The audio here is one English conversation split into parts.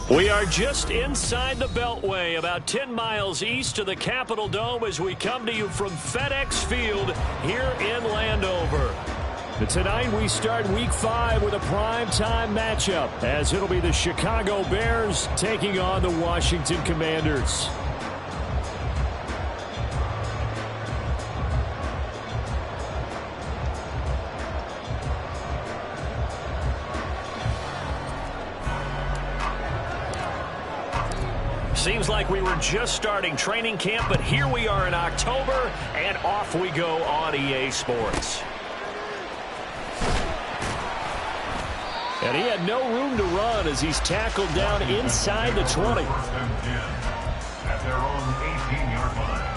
We are just inside the Beltway, about 10 miles east of the Capitol Dome as we come to you from FedEx Field here in Landover. And tonight we start Week 5 with a primetime matchup, as it'll be the Chicago Bears taking on the Washington Commanders. Seems like we were just starting training camp, but here we are in October, and off we go on EA Sports. And he had no room to run as he's tackled down inside the 20. At their own 18-yard line.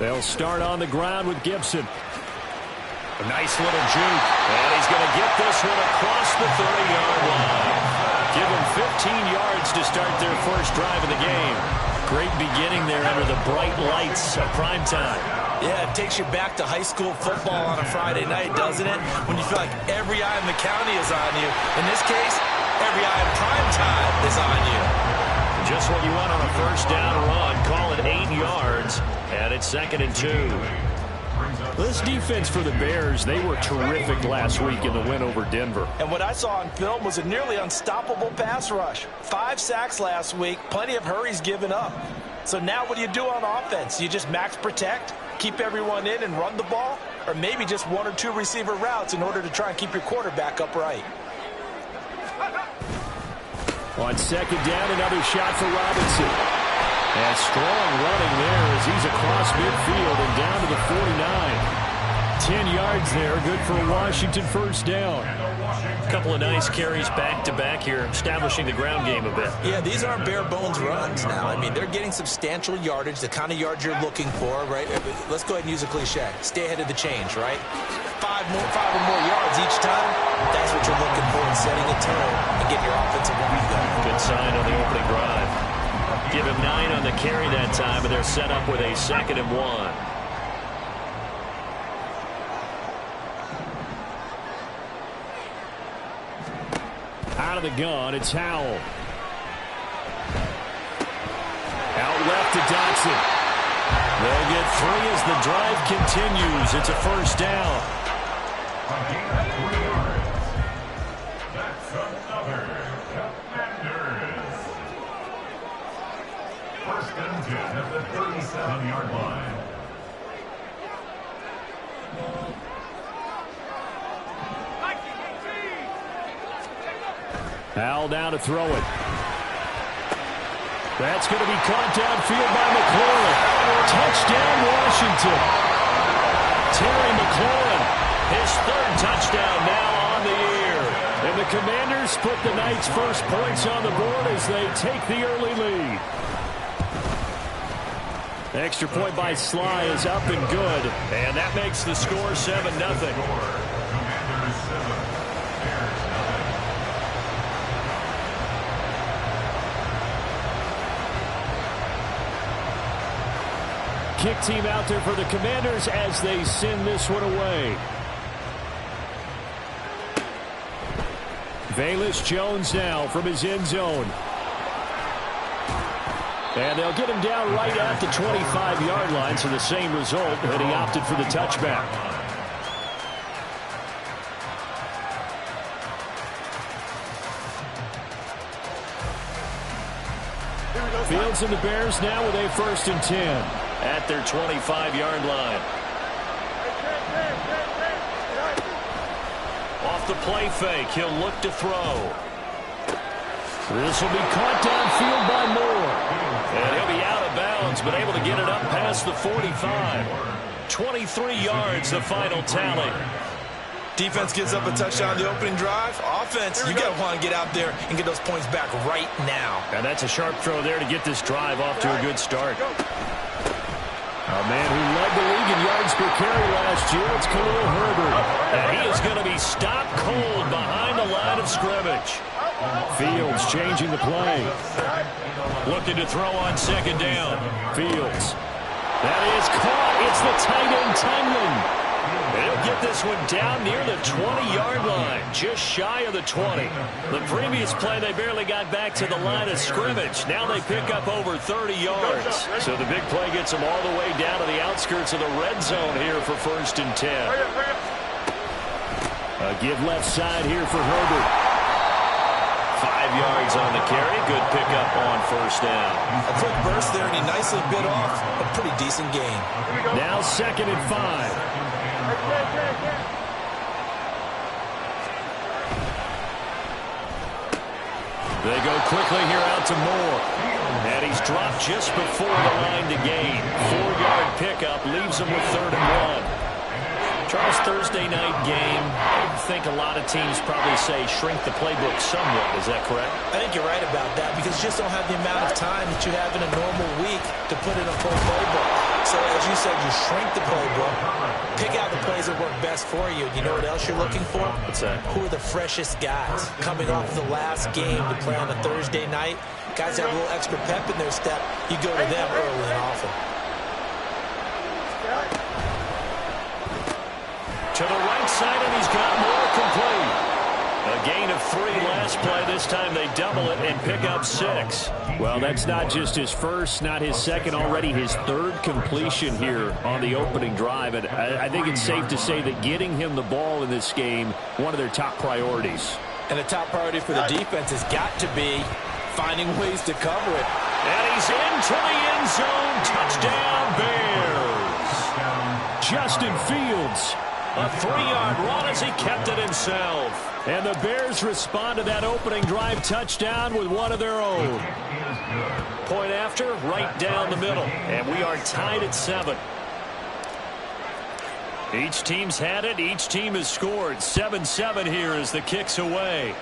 They'll start on the ground with Gibson. A nice little juke. And he's going to get this one across the 30-yard line. Give him 15 yards to start their first drive of the game. Great beginning there under the bright lights of primetime. Yeah, it takes you back to high school football on a Friday night, doesn't it? When you feel like every eye in the county is on you. In this case, every eye in primetime is on you. Just what you want on a first down run. Call it 8 yards, and it's 2nd and 2. This defense for the Bears, they were terrific last week in the win over Denver. And what I saw on film was a nearly unstoppable pass rush. 5 sacks last week, plenty of hurries given up. So now what do you do on offense? You just max protect, keep everyone in and run the ball, or maybe just 1 or 2 receiver routes in order to try and keep your quarterback upright. On 2nd down, another shot for Robinson. And strong running there as he's across midfield and down to the 49. 10 yards there, good for a Washington first down. A couple of nice carries back-to-back here, establishing the ground game a bit. Yeah, these aren't bare-bones runs now. I mean, they're getting substantial yardage, the kind of yards you're looking for, right? Let's go ahead and use a cliche. Stay ahead of the change, right? 5 or more yards each time, that's what you're looking for in setting a tone and getting your offensive line going. Good sign on the opening drive. Give him 9 on the carry that time, and they're set up with a 2nd and 1. Out of the gun, it's Howell. Out left to Dotson. They'll get 3 as the drive continues. It's a first down. That's another Commanders. 1st and 10 at the 37-yard line. Howell down to throw it. That's going to be caught downfield by McLaurin. Touchdown, Washington. Terry McLaurin, his 3rd touchdown now on the year. And the Commanders put the Knights' first points on the board as they take the early lead. Extra point by Sly is up and good. And that makes the score 7-0. Commanders 7. Kick team out there for the Commanders as they send this one away. Velus Jones now from his end zone. And they'll get him down right at the 25-yard line, so the same result, but he opted for the touchback. Fields and the Bears now with a 1st and 10. At their 25-yard line. Off the play fake, he'll look to throw. This will be caught downfield by Moore. And he'll be out of bounds, but able to get it up past the 45. 23 yards, the final tally. Defense gives up a touchdown on the opening drive. Offense, you got to want to get out there and get those points back right now. And that's a sharp throw there to get this drive off to a good start. A man who led the league in yards per carry last Last year, it's Khalil Herbert. And he is going to be stopped cold behind the line of scrimmage. Fields changing the play. Looking to throw on second down. Fields. That is caught. It's the tight end, Tingling. They'll get this one down near the 20-yard line, just shy of the 20. The previous play, they barely got back to the line of scrimmage. Now they pick up over 30 yards. So the big play gets them all the way down to the outskirts of the red zone here for 1st and 10. A give left side here for Herbert. 5 yards on the carry. Good pickup on 1st down. A quick burst there, and he nicely bit off a pretty decent gain. Now 2nd and 5. They go quickly here out to Moore. And he's dropped just before the line to gain. 4-yard pickup leaves him with 3rd and 1. Charles, Thursday night game, I think a lot of teams probably say shrink the playbook somewhat. Is that correct? I think you're right about that because you just don't have the amount of time that you have in a normal week to put in a full playbook. So as you said, you shrink the playbook, pick out the plays that work best for you. You know what else you're looking for? What's that? Who are the freshest guys coming off the last game to play on a Thursday night? Guys that have a little extra pep in their step, you go to them early and often. To the right side, and he's got Moore complete. A gain of 3 last play. This time they double it and pick up 6. Well, that's not just his first, not his second, already his 3rd completion here on the opening drive. And I think it's safe to say that getting him the ball in this game, one of their top priorities. And the top priority for the defense has got to be finding ways to cover it. And he's into the end zone. Touchdown, Bears. Justin Fields. A 3-yard run as he kept it himself. And the Bears respond to that opening drive touchdown with one of their own. Point after, right down the middle. And we are tied at 7. Each team's had it. Each team has scored. 7-7 here as the kick's away.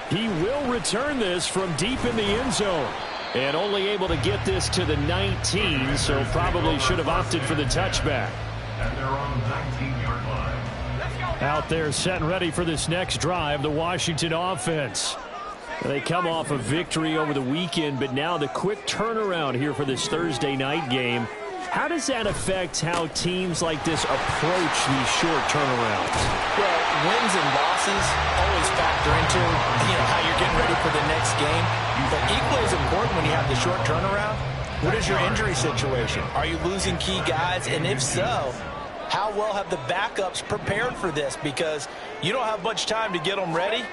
He will return this from deep in the end zone. And only able to get this to the 19, so probably should have opted for the touchback. And they're on the 19-yard line. Out there set and ready for this next drive, the Washington offense. They come off a victory over the weekend, but now the quick turnaround here for this Thursday night game. How does that affect how teams like this approach these short turnarounds? Well, wins and losses always factor into, how you're getting ready for the next game. But equally as important when you have the short turnaround, what is your injury situation? Are you losing key guys? And if so, how well have the backups prepared for this? Because you don't have much time to get them ready.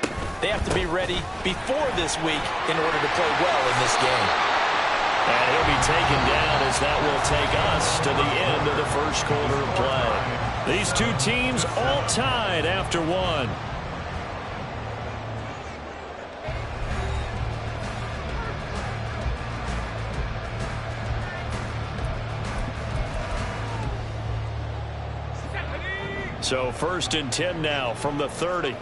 They have to be ready before this week in order to play well in this game. And he'll be taken down as that will take us to the end of the first quarter of play. These two teams all tied after 1. So 1st and 10 now from the 30.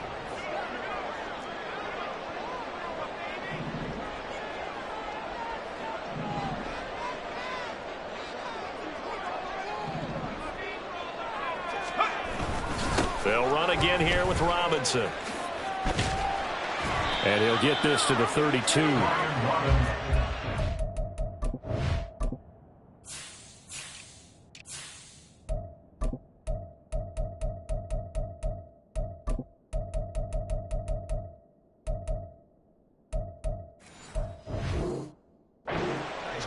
They'll run again here with Robinson. And he'll get this to the 32.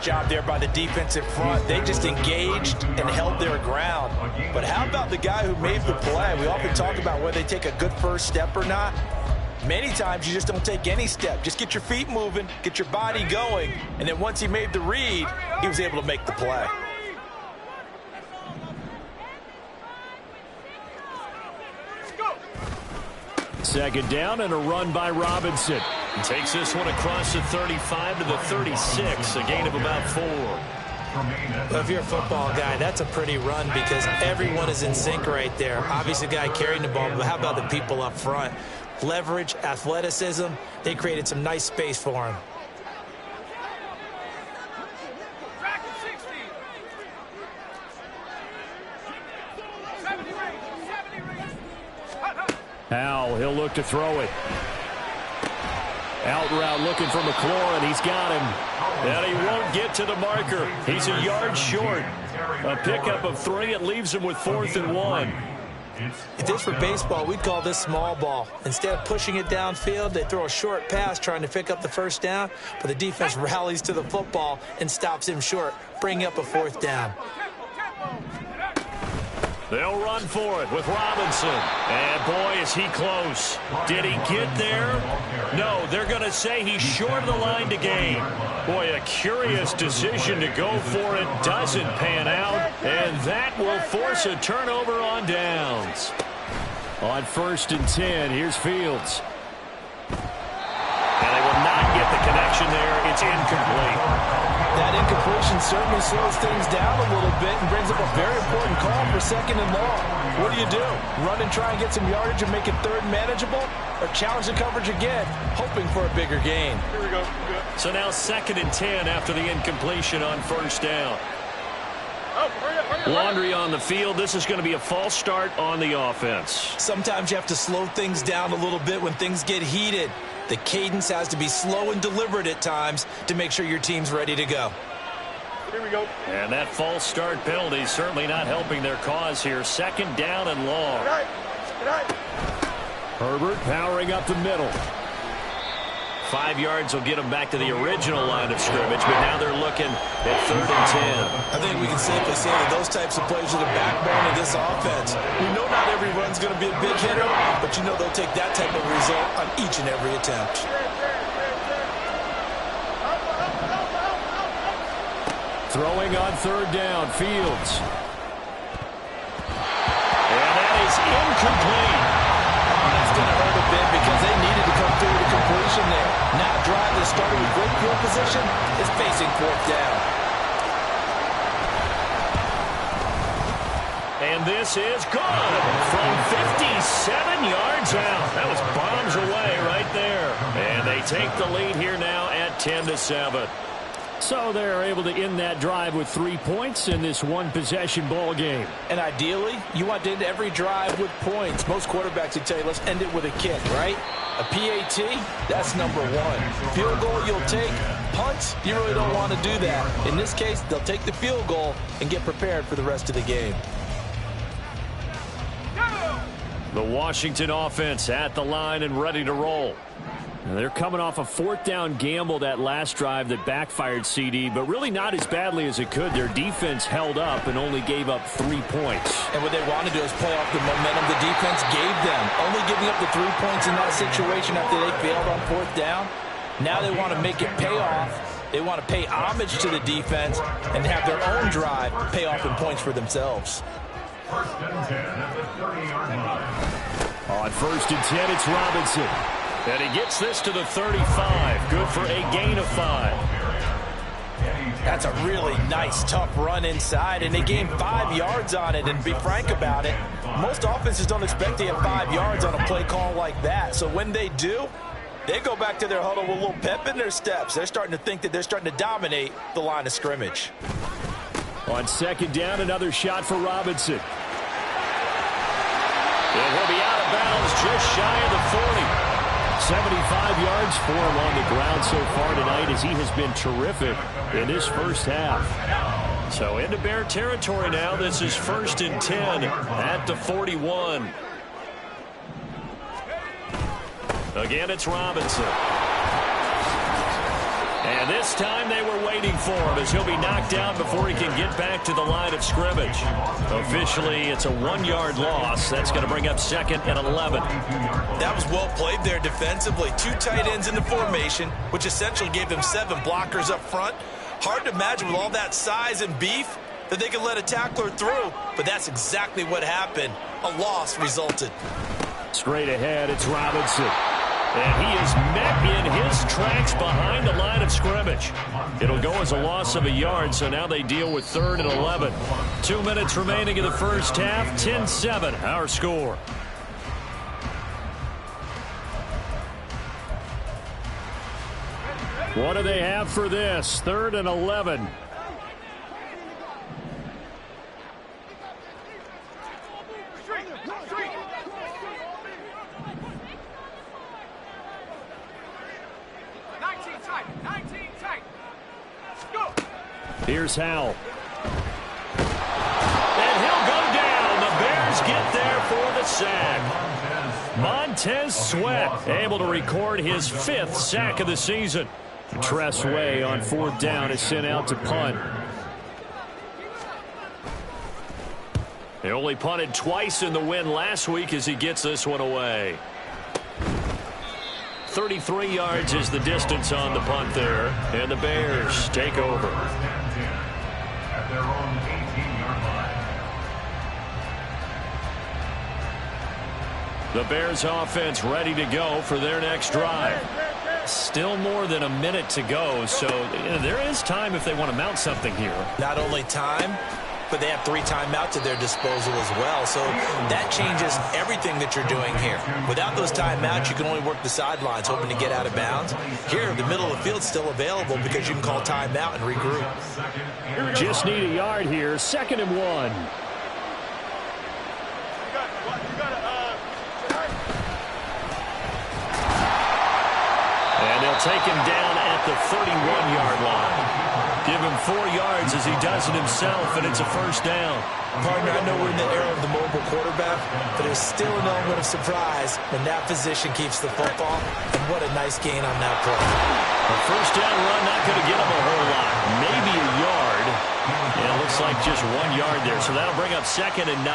Job there by the defensive front. They just engaged and held their ground. But how about the guy who made the play? We often talk about whether they take a good first step or not. Many times you just don't take any step. Just get your feet moving, get your body going, and then once he made the read, he was able to make the play. Second down and a run by Robinson. He takes this one across the 35 to the 36, a gain of about 4. Well, if you're a football guy, that's a pretty run because everyone is in sync right there. Obviously, the guy carrying the ball, but how about the people up front? Leverage, athleticism, they created some nice space for him. Howell, he'll look to throw it. Out route looking for McLaurin. He's got him. And he won't get to the marker. He's a yard short. A pickup of 3. It leaves him with 4th and 1. If this were baseball, we'd call this small ball. Instead of pushing it downfield, they throw a short pass trying to pick up the first down, but the defense rallies to the football and stops him short, bringing up a 4th down. They'll run for it with Robinson. And, boy, is he close. Did he get there? No, they're going to say he's short of the line to gain. Boy, a curious decision to go for it. Doesn't pan out. And that will force a turnover on downs. On 1st and 10, here's Fields. And they will not get the connection there. It's incomplete. That incompletion certainly slows things down a little bit and brings up a very important call for 2nd and long. What do? Run and try and get some yardage and make it 3rd manageable? Or challenge the coverage again, hoping for a bigger gain? Here we go. So now 2nd and 10 after the incompletion on 1st down. Laundry on the field. This is going to be a false start on the offense. Sometimes you have to slow things down a little bit when things get heated. The cadence has to be slow and deliberate at times to make sure your team's ready to go. Here we go. And that false start penalty certainly not helping their cause here. 2nd down and long. Good night. Herbert powering up the middle. 5 yards will get them back to the original line of scrimmage, but now they're looking at 3rd and 10. I think we can safely say that those types of plays are the backbone of this offense. We know not every run's going to be a big hitter, but you know they'll take that type of result on each and every attempt. Throwing on 3rd down, Fields. And that is incomplete. That's going to hurt a bit because they needed to come through with a completion there. Now a drive that started with great field position is facing 4th down. And this is good from 57 yards out. That was bombs away right there. And they take the lead here now at 10-7. So they're able to end that drive with 3 points in this one-possession ball game. And ideally, you want to end every drive with points. Most quarterbacks would tell you, let's end it with a kick, right? A PAT, that's number 1. Field goal you'll take. Punts, you really don't want to do that. In this case, they'll take the field goal and get prepared for the rest of the game. The Washington offense at the line and ready to roll. And they're coming off a 4th down gamble that last drive that backfired CD, but really not as badly as it could. Their defense held up and only gave up 3 points. And what they want to do is play off the momentum the defense gave them. Only giving up the 3 points in that situation after they failed on 4th down. Now they want to make it pay off. They want to pay homage to the defense and have their own drive pay off in points for themselves. 1st and 10 at the 30-yard line. On 1st and 10, it's Robinson. And he gets this to the 35. Good for a gain of 5. That's a really nice, tough run inside, and they gained 5 yards on it. And to be frank about it, most offenses don't expect to have 5 yards on a play call like that. So when they do, they go back to their huddle with a little pep in their steps. They're starting to think that they're starting to dominate the line of scrimmage. On 2nd down, another shot for Robinson. And he'll be out of bounds just shy of the 40. 75 yards for him on the ground so far tonight as he has been terrific in this first half. So into Bear territory now. This is 1st and 10 at the 41. Again, it's Robinson. And this time they were waiting for him as he'll be knocked down before he can get back to the line of scrimmage. Officially, it's a 1-yard loss. That's going to bring up 2nd and 11. That was well played there defensively. 2 tight ends in the formation, which essentially gave them 7 blockers up front. Hard to imagine with all that size and beef that they could let a tackler through, but that's exactly what happened. A loss resulted. Straight ahead, it's Robinson. And he is met in his tracks behind the line of scrimmage. It'll go as a loss of a yard, so now they deal with 3rd and 11. 2 minutes remaining in the first half. 10-7, our score. What do they have for this? 3rd and 11. Here's Howell. And he'll go down. The Bears get there for the sack. Montez Sweat able to record his 5th sack of the season. Tress Way on 4th down is sent out to punt. They only punted twice in the win last week as he gets this one away. 33 yards is the distance on the punt there, and the Bears take over. At their own 18-yard line. The Bears offense ready to go for their next drive. Still more than a minute to go, so there is time if they want to mount something here. Not only time, but they have 3 timeouts at their disposal as well. So that changes everything that you're doing here. Without those timeouts, you can only work the sidelines, hoping to get out of bounds. Here, the middle of the field's still available because you can call timeout and regroup. Just need a yard here. 2nd and 1. And they'll take him down at the 31-yard line. Give him 4 yards as he does it himself, and it's a 1st down. Partner, I know we're in the era of the mobile quarterback, but there's still an element of surprise when that position keeps the football, and what a nice gain on that play. A 1st down run, not going to get him a whole lot. Maybe a yard. And it looks like just 1 yard there, so that'll bring up 2nd and 9.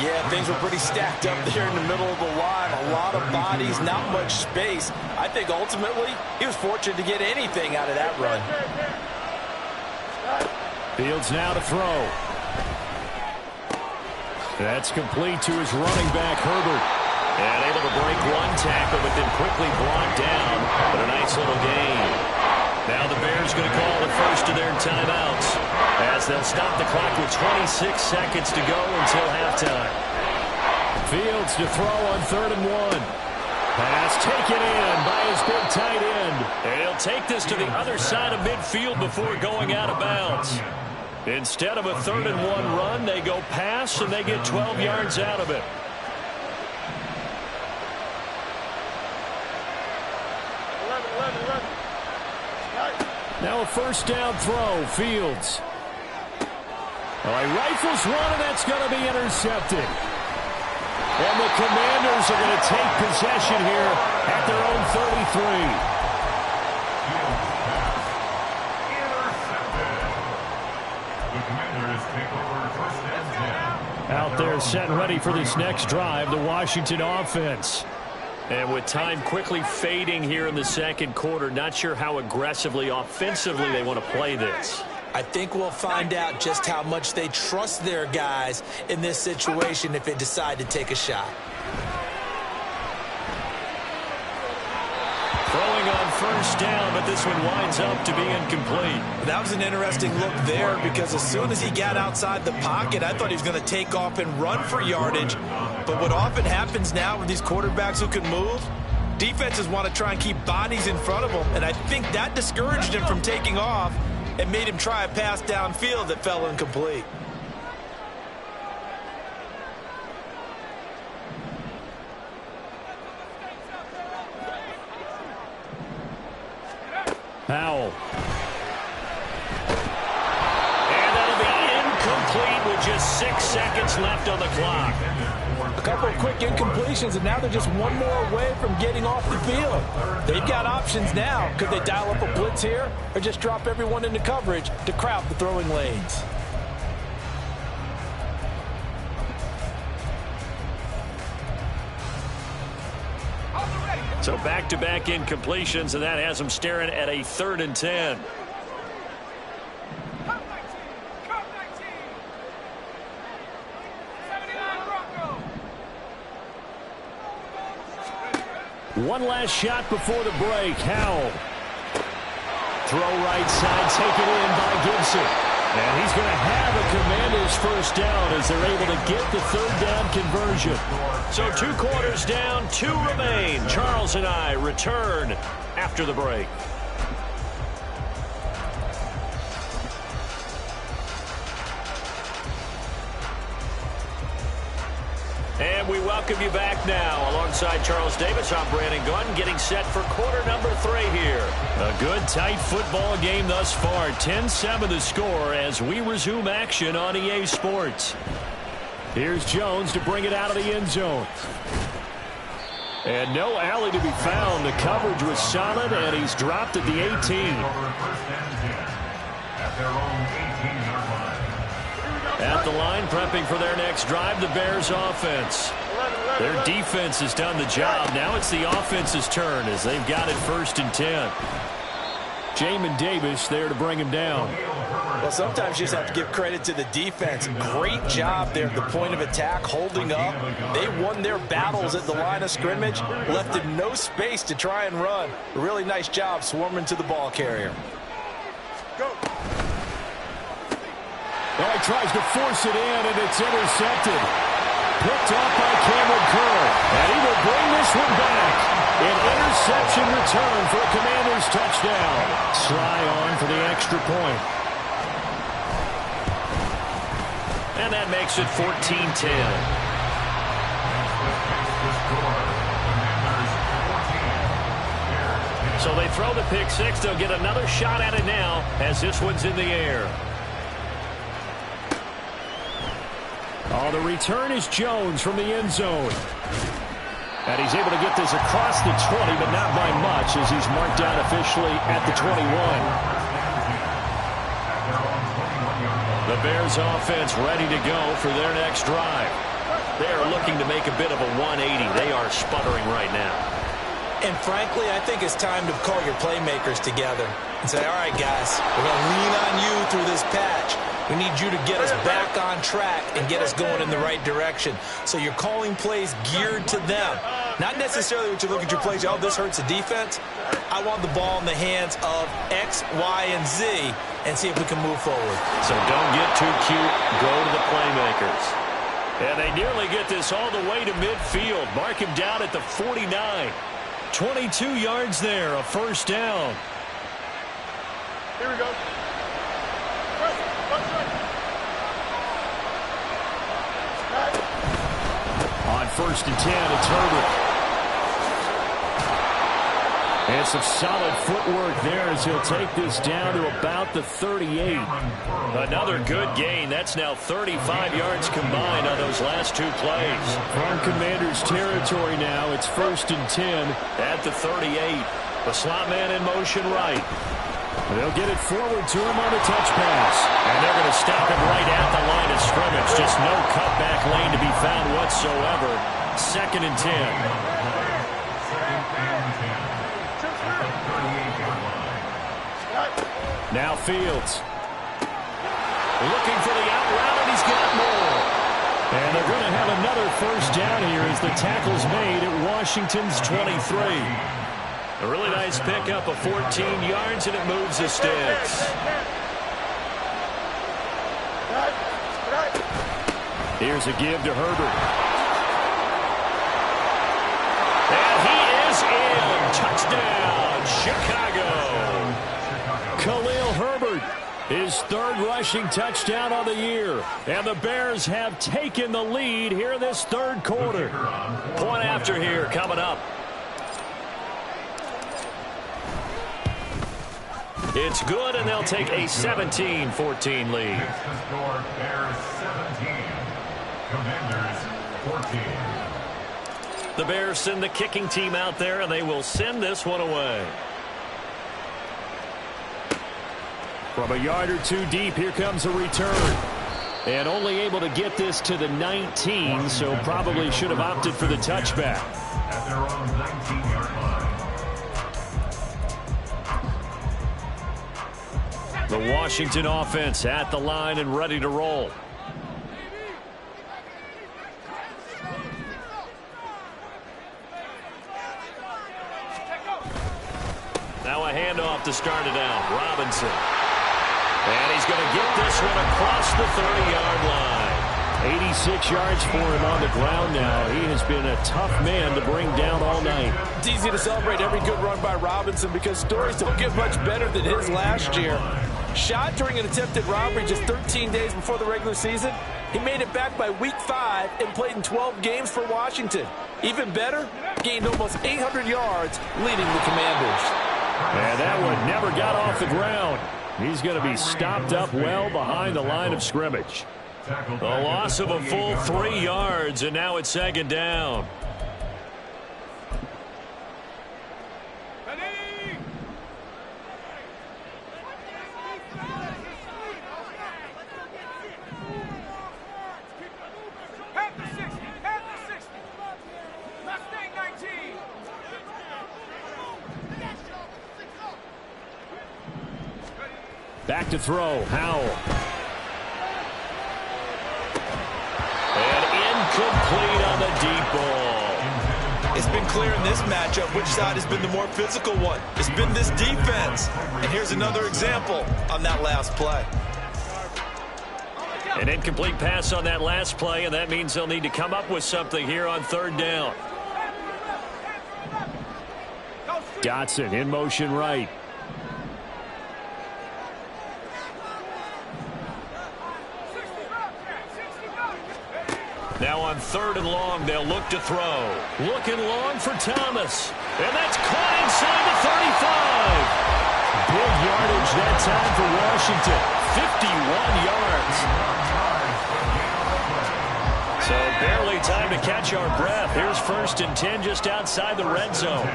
Yeah, things were pretty stacked up there in the middle of the line. A lot of bodies, not much space. I think ultimately he was fortunate to get anything out of that run. Fields now to throw. That's complete to his running back, Herbert. And able to break 1 tackle, but then quickly blocked down. But a nice little gain. Now the Bears going to call the first of their timeouts as they'll stop the clock with 26 seconds to go until halftime. Fields to throw on 3rd and 1. Pass taken in by his big tight end. And he'll take this to the other side of midfield before going out of bounds. Instead of a 3rd and 1 run, they go pass, and they get 12 yards out of it. Now a 1st down throw, Fields. Well, he rifles one, and that's going to be intercepted. And the Commanders are going to take possession here at their own 33. Out there set and ready for this next drive, the Washington offense. And with time quickly fading here in the 2nd quarter, not sure how aggressively, offensively they want to play this. I think we'll find out just how much they trust their guys in this situation if they decide to take a shot. Throwing on 1st down, but this one winds up to be incomplete. That was an interesting look there because as soon as he got outside the pocket, I thought he was going to take off and run for yardage. But what often happens now with these quarterbacks who can move, defenses want to try and keep bodies in front of them. And I think that discouraged him from taking off and made him try a pass downfield that fell incomplete. Howell. And that'll be incomplete with just 6 seconds left on the clock. A couple of quick incompletions, and now they're just one more away from getting off the field. They've got options now. Could they dial up a blitz here or just drop everyone into coverage to crowd the throwing lanes? So back-to-back incompletions, and that has them staring at a 3rd and 10. One last shot before the break. Howell. Throw right side, taken in by Gibson. And he's going to have a Commanders 1st down as they're able to get the 3rd down conversion. So 2 quarters down, 2 remain. Charles and I return after the break. And we welcome you back now. Alongside Charles Davis, I'm Brandon Gunn, getting set for quarter number 3 here. A good, tight football game thus far. 10-7 the score as we resume action on EA Sports. Here's Jones to bring it out of the end zone. And no alley to be found. The coverage was solid, and he's dropped at the 18. At their own 18-yard line. At the line, prepping for their next drive, the Bears offense. Their defense has done the job. Now it's the offense's turn as they've got it 1st and 10. Jamin Davis there to bring him down. Well, sometimes you just have to give credit to the defense. Great job there at the point of attack, holding up. They won their battles at the line of scrimmage, left him no space to try and run. A really nice job swarming to the ball carrier. Go. Well, he tries to force it in, and it's intercepted. Picked off by Cameron Curl, and he will bring this one back. An interception return for a Commanders touchdown. Sly on for the extra point. And that makes it 14-10. So they throw the pick six. They'll get another shot at it now as this one's in the air. Oh, the return is Jones from the end zone. And he's able to get this across the 20, but not by much as he's marked down officially at the 21. The Bears offense ready to go for their next drive. They are looking to make a bit of a 180. They are sputtering right now. And frankly, I think it's time to call your playmakers together and say, all right, guys, we're going to lean on you through this patch. We need you to get us back on track and get us going in the right direction. So you're calling plays geared to them. Not necessarily what you look at your plays, oh, this hurts the defense. I want the ball in the hands of X, Y, and Z and see if we can move forward. So don't get too cute. Go to the playmakers. And they nearly get this all the way to midfield. Mark him down at the 49. 22 yards there, a 1st down. Here we go. On 1st and 10, it's Herbert. And some solid footwork there as he'll take this down to about the 38. Another good gain. That's now 35 yards combined on those last 2 plays. From Commanders territory now, it's 1st and 10 at the 38. The slot man in motion right. They'll get it forward to him on a touch pass. And they're going to stop it right at the line of scrimmage. Just no cutback lane to be found whatsoever. 2nd and 10. Now Fields. Looking for the out route, and he's got more. And they're going to have another 1st down here as the tackle's made at Washington's 23. A really nice pickup of 14 yards, and it moves the sticks. Here's a give to Herbert. And he is in. Touchdown, Chicago. Khalil Herbert, his 3rd rushing touchdown of the year. And the Bears have taken the lead here in this 3rd quarter. Point after here coming up. It's good, and they'll take a 17-14 lead. The score, Bears 17, Commanders 14. The Bears send the kicking team out there, and they will send this one away. From a yard or 2 deep, here comes a return. And only able to get this to the 19, so probably should have opted for the touchback. At their own 19-yard line. The Washington offense at the line and ready to roll. Now a handoff to start it out. Robinson. And he's going to get this one across the 30-yard line. 86 yards for him on the ground now. He has been a tough man to bring down all night. It's easy to celebrate every good run by Robinson because stories don't get much better than his last year. Shot during an attempted robbery just 13 days before the regular season. He made it back by week 5 and played in 12 games for Washington. Even better, gained almost 800 yards leading the Commanders. And that one never got off the ground. He's going to be stopped up well behind the line of scrimmage. A loss of a full 3 yards, and now it's 2nd down. Back to throw, Howell. And incomplete on the deep ball. It's been clear in this matchup which side has been the more physical one. It's been this defense. And here's another example on that last play. An incomplete pass on that last play, and that means they'll need to come up with something here on 3rd down. Dotson in motion right. Now on 3rd and long, they'll look to throw. Looking long for Thomas. And that's caught inside the 35. Big yardage that time for Washington. 51 yards. So barely time to catch our breath. Here's 1st and 10 just outside the red zone.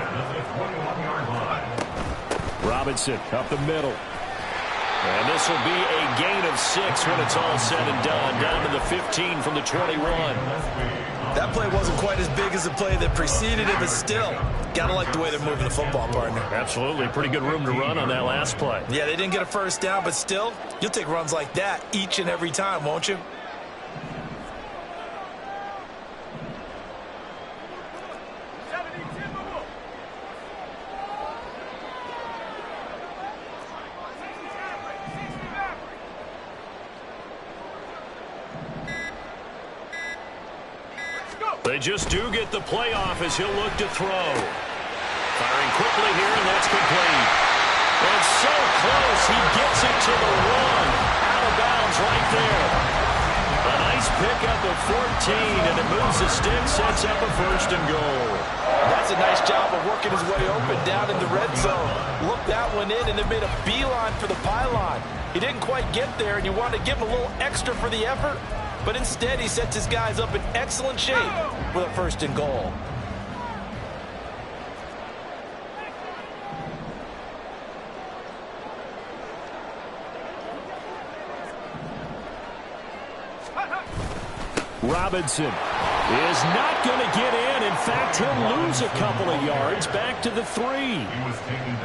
Robinson up the middle. And this will be a gain of 6 when it's all said and done. Down to the 15 from the 21. That play wasn't quite as big as the play that preceded it, but still, gotta like the way they're moving the football, partner. Absolutely. Pretty good room to run on that last play. Yeah, they didn't get a 1st down, but still, you'll take runs like that each and every time, won't you? They just do get the playoff as he'll look to throw. Firing quickly here, and that's complete. And so close, he gets it to the 1. Out of bounds right there. A nice pickup of 14, and it moves the stick, sets up a 1st and goal. That's a nice job of working his way open down in the red zone. Looked that one in, and then made a beeline for the pylon. He didn't quite get there, and you want to give him a little extra for the effort. But instead, he sets his guys up in excellent shape with a 1st and goal. Robinson is not going to get in. In fact, he'll lose a couple of yards back to the 3.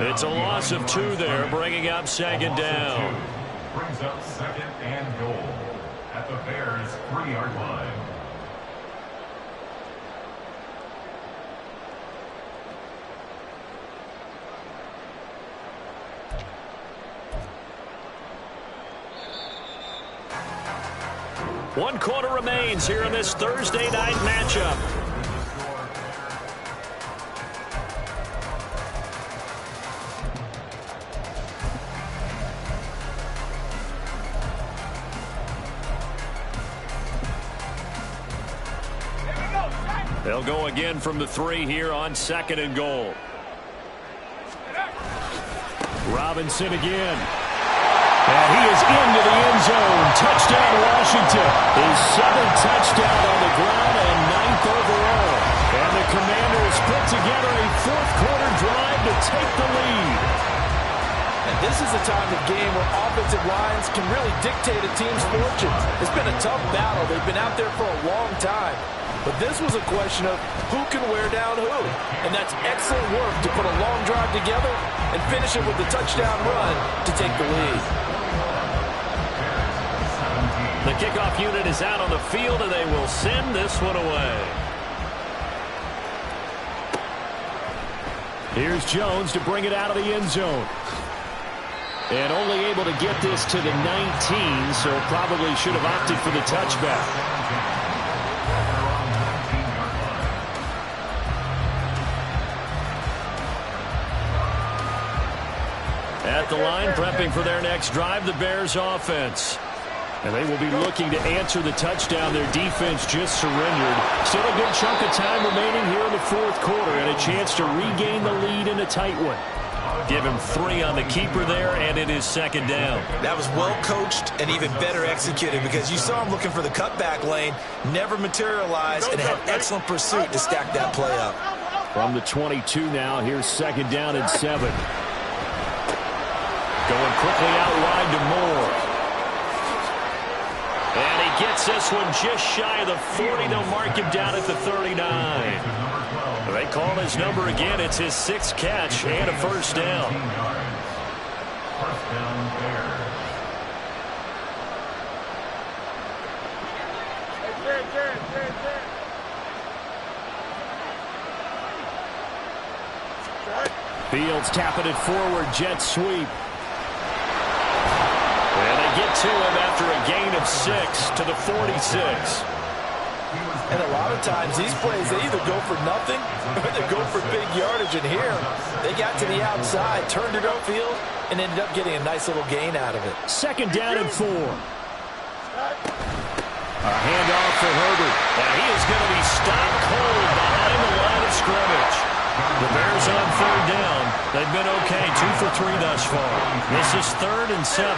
It's a loss of 2 there, bringing up 2nd down. Brings up 2nd and goal at the Bears' 3-yard line. One quarter remains here in this Thursday night matchup. They'll go again from the 3 here on 2nd and goal. Robinson again. And he is into the end zone. Touchdown, Washington. His 7th touchdown on the ground and 9th overall. And the Commanders put together a 4th quarter drive to take the lead. And this is the time of game where offensive lines can really dictate a team's fortune. It's been a tough battle. They've been out there for a long time. But this was a question of who can wear down who. And that's excellent work to put a long drive together and finish it with a touchdown run to take the lead. The kickoff unit is out on the field, and they will send this one away. Here's Jones to bring it out of the end zone. And only able to get this to the 19, so probably should have opted for the touchback. At the line, prepping for their next drive, the Bears offense. And they will be looking to answer the touchdown their defense just surrendered. Still a good chunk of time remaining here in the fourth quarter and a chance to regain the lead in a tight one. Give him 3 on the keeper there, and it is second down. That was well coached and even better executed because you saw him looking for the cutback lane, never materialized, and had excellent pursuit to stack that play up. From the 22 now, here's second down and 7. Going quickly out wide to Moore. And he gets this one just shy of the 40. They'll mark him down at the 39. They call his number again. It's his 6th catch and a first down. First down Bears. Fields tapping it forward, jet sweep. And they get to him after a gain of 6 to the 46. And a lot of times these plays, they either go for nothing or they go for big yardage. And here, they got to the outside, turned it upfield, and ended up getting a nice little gain out of it. Second down and 4. A handoff for Herbert. And he is going to be stopped cold behind the line of scrimmage. The Bears on third down. They've been okay, 2 for 3 thus far. This is 3rd and 7.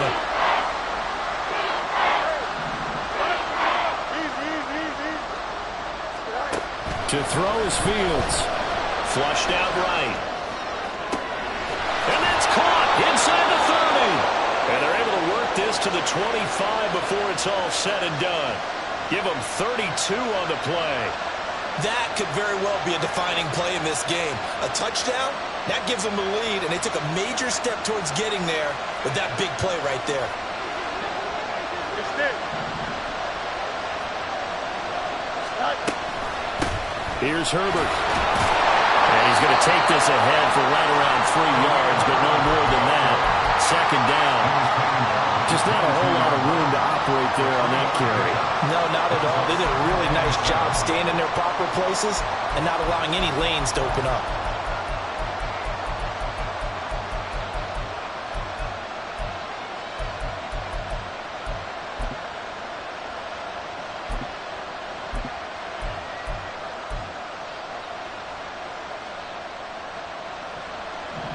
To throw is Fields. Flushed out right. And that's caught inside the 30. And they're able to work this to the 25 before it's all said and done. Give them 32 on the play. That could very well be a defining play in this game. A touchdown, that gives them the lead, and they took a major step towards getting there with that big play right there. Here's Herbert. And he's going to take this ahead for right around 3 yards, but no more than that. Second down. Just not a whole lot of room to operate there on that carry. No, not at all. They did a really nice job staying in their proper places and not allowing any lanes to open up.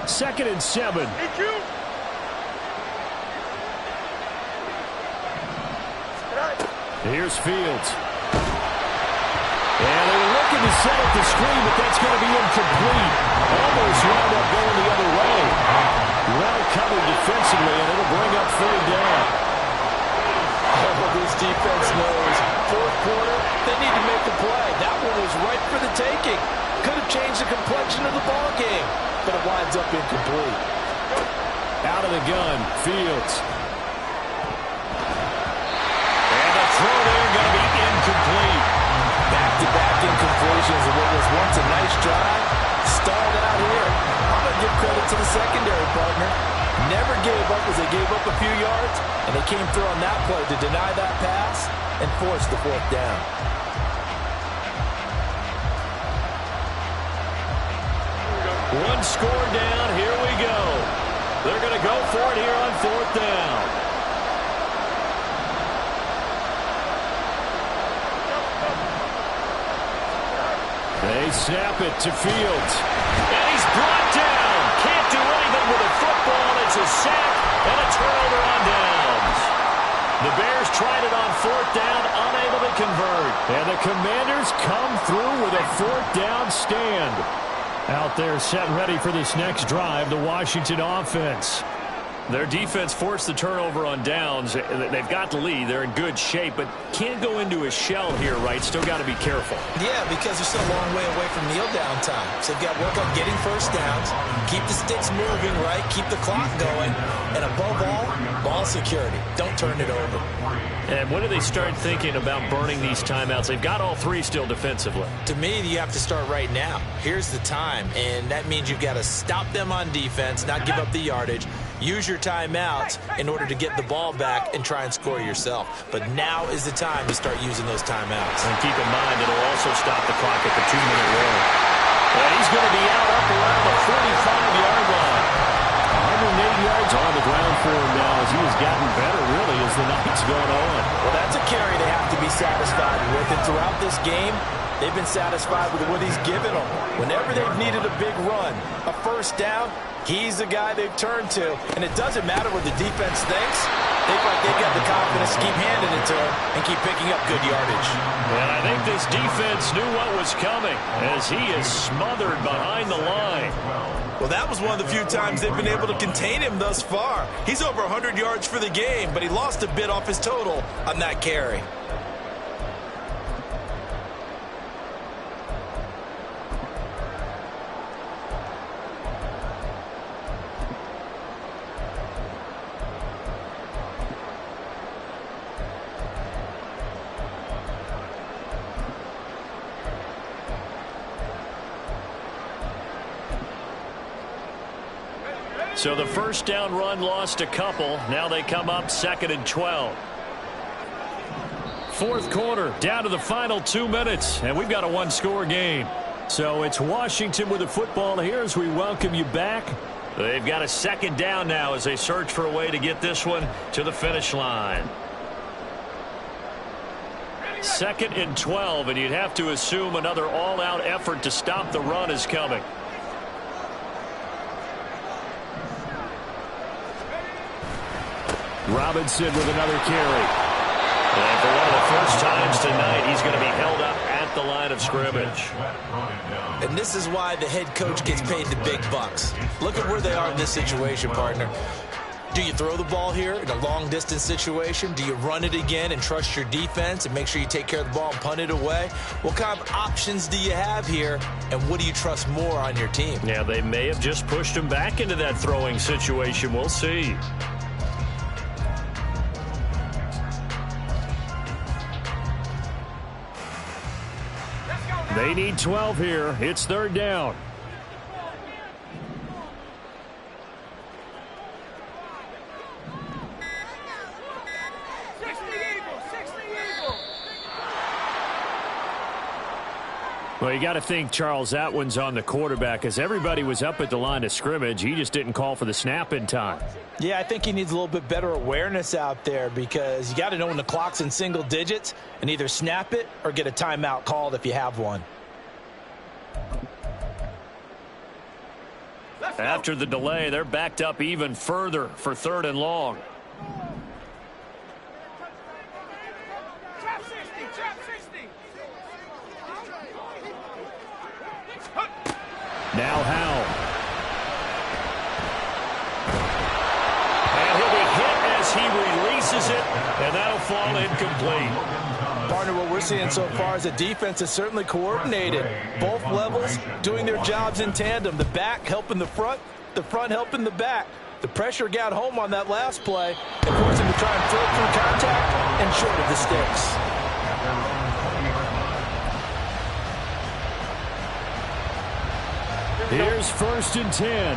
Second and 7. Here's Fields. And they were looking to set up the screen, but that's going to be incomplete. Almost wound up going the other way. Well covered defensively, and it'll bring up third down. Oh, this defense knows. Fourth quarter, they need to make a play. That one was right for the taking. Could have changed the complexion of the ball game, but it winds up incomplete. Out of the gun, Fields. And the throw there going to be incomplete. Back-to-back incompletions of what was once a nice drive. Stalled out here. I'm going to give credit to the secondary partner. Never gave up as they gave up a few yards, and they came through on that play to deny that pass and force the fourth down. One score down. Here we go. They're going to go for it here on fourth down. They snap it to Fields. And he's brought down. Can't do anything with a football. It's a sack and a turnover on downs. The Bears tried it on fourth down, unable to convert. And the Commanders come through with a fourth down stand. Out there set ready for this next drive, the Washington offense. Their defense forced the turnover on downs. They've got the lead. They're in good shape, but can't go into a shell here, right? Still got to be careful. Yeah, because they're still a long way away from kneel down time. So they've got to work on getting first downs, keep the sticks moving, right? Keep the clock going. And above all, ball security. Don't turn it over. And when do they start thinking about burning these timeouts? They've got all 3 still defensively. To me, you have to start right now. Here's the time, and that means you've got to stop them on defense, not give up the yardage. Use your timeouts in order to get the ball back and try and score yourself. But now is the time to start using those timeouts. And keep in mind, it'll also stop the clock at the 2-minute warning. And he's going to be out up around the 45-yard line. yards on the ground for him now as he has gotten better, really, as the night's gone on. Well, that's a carry they have to be satisfied with. And throughout this game, they've been satisfied with what he's given them. Whenever they've needed a big run, a first down, he's the guy they've turned to. And it doesn't matter what the defense thinks. They feel like they've got the confidence to keep handing it to him and keep picking up good yardage. And I think this defense knew what was coming as he is smothered behind the line. Well, that was one of the few times they've been able to contain him thus far. He's over 100 yards for the game, but he lost a bit off his total on that carry. So the first down run lost a couple. Now they come up 2nd and 12. Fourth quarter, down to the final 2 minutes, and we've got a one-score game. So it's Washington with the football here as we welcome you back. They've got a second down now as they search for a way to get this one to the finish line. 2nd and 12, and you'd have to assume another all-out effort to stop the run is coming. Robinson with another carry. And for one of the first times tonight, he's going to be held up at the line of scrimmage. And this is why the head coach gets paid the big bucks. Look at where they are in this situation, partner. Do you throw the ball here in a long-distance situation? Do you run it again and trust your defense and make sure you take care of the ball and punt it away? What kind of options do you have here, and what do you trust more on your team? Yeah, they may have just pushed him back into that throwing situation. We'll see. They need 12 here. It's 3rd down. Well, you got to think Charles Atwin's on the quarterback as everybody was up at the line of scrimmage. He just didn't call for the snap in time. Yeah, I think he needs a little bit better awareness out there because you got to know when the clock's in single digits and either snap it or get a timeout called if you have one. After the delay, they're backed up even further for 3rd and long. Now Howell. And he'll be hit as he releases it, and that'll fall incomplete. Partner, what we're seeing so far is the defense is certainly coordinated. Both levels doing their jobs in tandem. The back helping the front helping the back. The pressure got home on that last play and forced him to try and throw through contact and short of the sticks. Here's 1st and 10.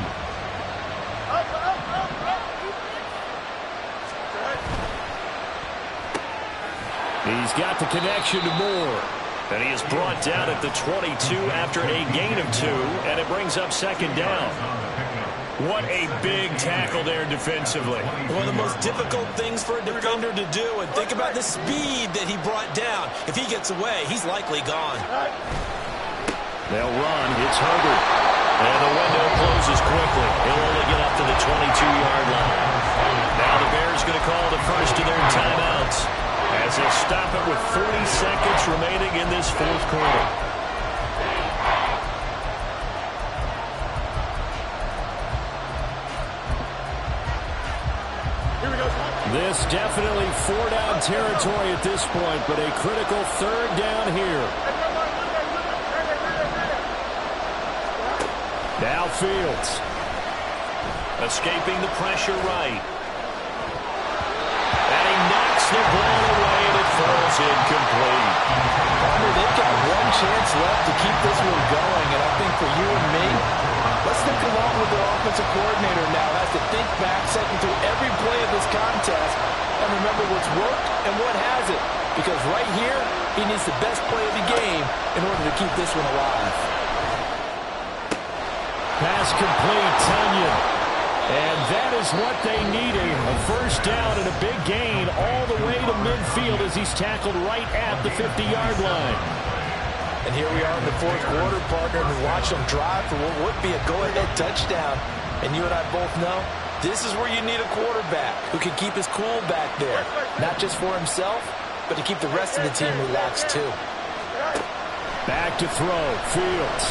He's got the connection to Moore. And he is brought down at the 22 after a gain of 2, and it brings up 2nd down. What a big tackle there defensively. One of the most difficult things for a defender to do, and think about the speed that he brought down. If he gets away, he's likely gone. They'll run. It's Herbert. And the window closes quickly. He'll only get up to the 22-yard line. Now the Bears going to call the first of their timeouts as they stop it with 40 seconds remaining in this 4th quarter. This definitely 4-down territory at this point, but a critical 3rd down here. Now Fields. Escaping the pressure right. And he knocks the ball away and it falls incomplete. They've got one chance left to keep this one going, and I think for you and me, let's think along with the offensive coordinator now as to think back, second through every play of this contest, and remember what's worked and what hasn't. Because right here, he needs the best play of the game in order to keep this one alive. Pass complete, Tonyan. And that is what they needed. A first down and a big gain all the way to midfield as he's tackled right at the 50-yard line. And here we are in the fourth quarter, partner, and watch them drive for what would be a go-ahead touchdown. And you and I both know this is where you need a quarterback who can keep his cool back there, not just for himself, but to keep the rest of the team relaxed too. Back to throw, Fields.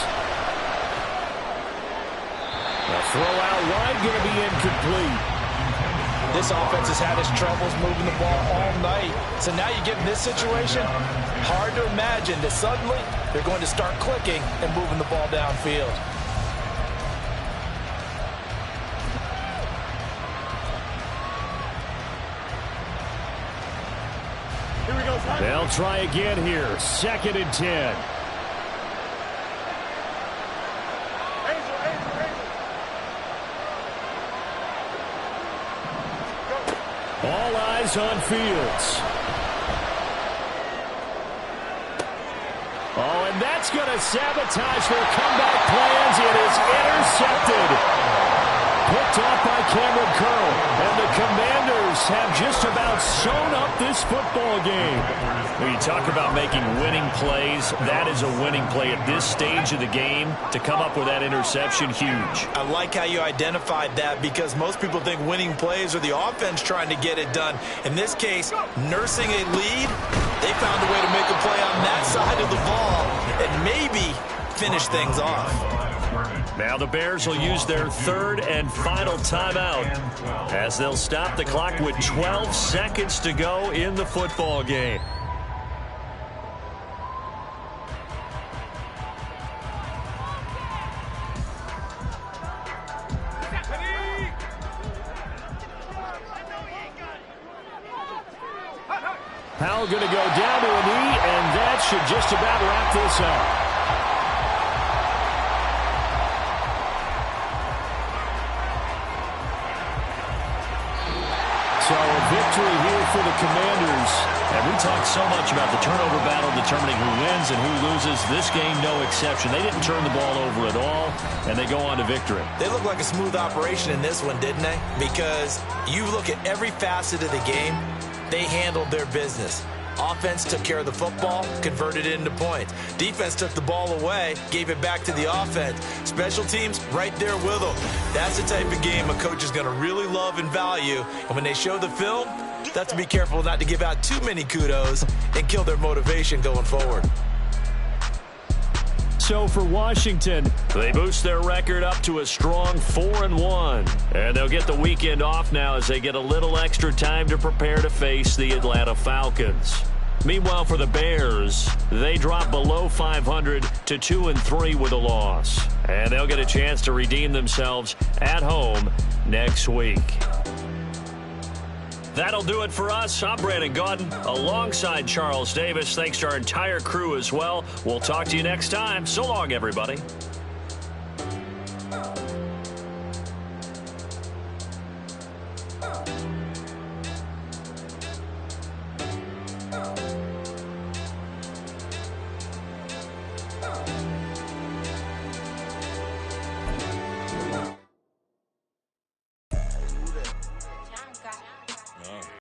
The throw out wide going to be incomplete. This offense has had its troubles moving the ball all night. So now you get in this situation, hard to imagine that suddenly they're going to start clicking and moving the ball downfield. Here we go, son. They'll try again here. 2nd and 10. All eyes on Fields. Oh, and that's going to sabotage their comeback plans. It is intercepted. Picked off by Cameron Curl. And the Commanders have just about sewn up this football game. When you talk about making winning plays, that is a winning play at this stage of the game. To come up with that interception, huge. I like how you identified that because most people think winning plays are the offense trying to get it done. In this case, nursing a lead, they found a way to make a play on that side of the ball and maybe finish things off. Now the Bears will use their 3rd and final timeout as they'll stop the clock with 12 seconds to go in the football game. Powell going to go down to a knee, and that should just about wrap this up. So a victory here for the Commanders. And we talked so much about the turnover battle determining who wins and who loses. This game, no exception. They didn't turn the ball over at all, and they go on to victory. They look like a smooth operation in this one, didn't they? Because you look at every facet of the game, they handled their business. Offense took care of the football, converted it into points. Defense took the ball away, gave it back to the offense. Special teams, right there with them. That's the type of game a coach is going to really love and value. And when they show the film, they have to be careful not to give out too many kudos and kill their motivation going forward. So for Washington, they boost their record up to a strong 4-1. And they'll get the weekend off now as they get a little extra time to prepare to face the Atlanta Falcons. Meanwhile, for the Bears, they drop below 500 to 2-3 with a loss. And they'll get a chance to redeem themselves at home next week. That'll do it for us. I'm Brandon Gaudin alongside Charles Davis. Thanks to our entire crew as well. We'll talk to you next time. So long, everybody.